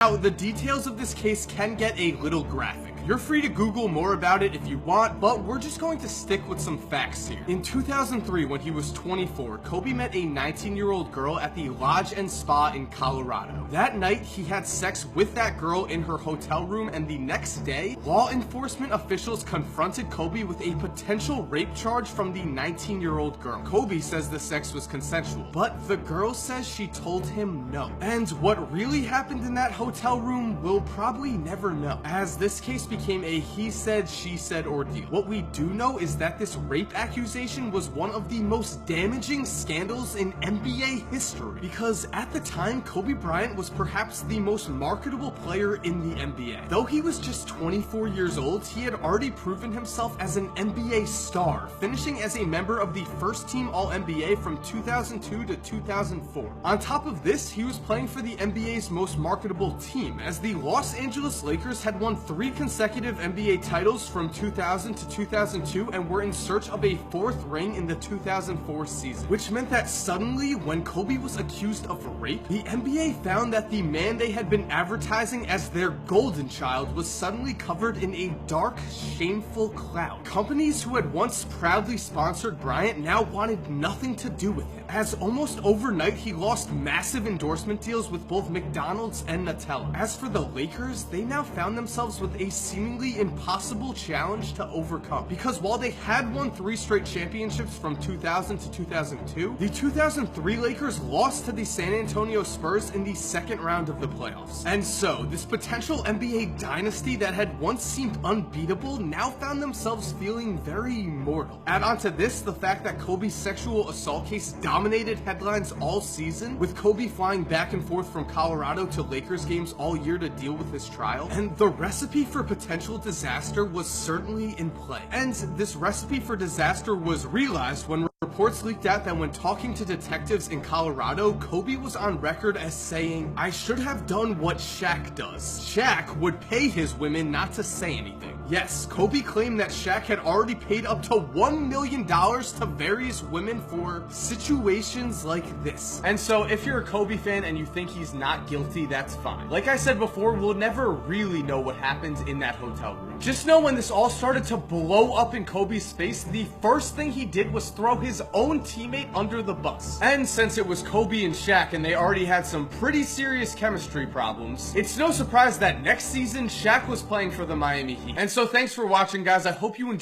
Now, the details of this case can get a little graphic. You're free to Google more about it if you want, but we're just going to stick with some facts here. In 2003, when he was 24, Kobe met a 19-year-old girl at the Lodge and Spa in Colorado. That night, he had sex with that girl in her hotel room, and the next day, law enforcement officials confronted Kobe with a potential rape charge from the 19-year-old girl. Kobe says the sex was consensual, but the girl says she told him no. And what really happened in that hotel room, we'll probably never know, as this case became a he said, she said ordeal. What we do know is that this rape accusation was one of the most damaging scandals in NBA history, because at the time, Kobe Bryant was perhaps the most marketable player in the NBA. Though he was just 24 years old, he had already proven himself as an NBA star, finishing as a member of the first team All-NBA from 2002 to 2004. On top of this, he was playing for the NBA's most marketable team, as the Los Angeles Lakers had won 3 consecutive NBA titles from 2000 to 2002 and were in search of a 4th ring in the 2004 season, which meant that suddenly, when Kobe was accused of rape, the NBA found that the man they had been advertising as their golden child was suddenly covered in a dark, shameful cloud. Companies who had once proudly sponsored Bryant now wanted nothing to do with him, as almost overnight he lost massive endorsement deals with both McDonald's and Nutella. As for the Lakers, they now found themselves with a seemingly impossible challenge to overcome, because while they had won 3 straight championships from 2000 to 2002, the 2003 Lakers lost to the San Antonio Spurs in the 2nd round of the playoffs. And so, this potential NBA dynasty that had once seemed unbeatable now found themselves feeling very mortal. Add on to this the fact that Kobe's sexual assault case dominated headlines all season, with Kobe flying back and forth from Colorado to Lakers games all year to deal with his trial, and the recipe for potential disaster was certainly in play. And this recipe for disaster was realized when reports leaked out that when talking to detectives in Colorado, Kobe was on record as saying, "I should have done what Shaq does. Shaq would pay his women not to say anything." Yes, Kobe claimed that Shaq had already paid up to $1 million to various women for situations like this. And so if you're a Kobe fan and you think he's not guilty, that's fine. Like I said before, we'll never really know what happened in that hotel room. Just know when this all started to blow up in Kobe's face, the first thing he did was throw his own teammate under the bus. And since it was Kobe and Shaq and they already had some pretty serious chemistry problems, it's no surprise that next season Shaq was playing for the Miami Heat. And so thanks for watching, guys. I hope you enjoyed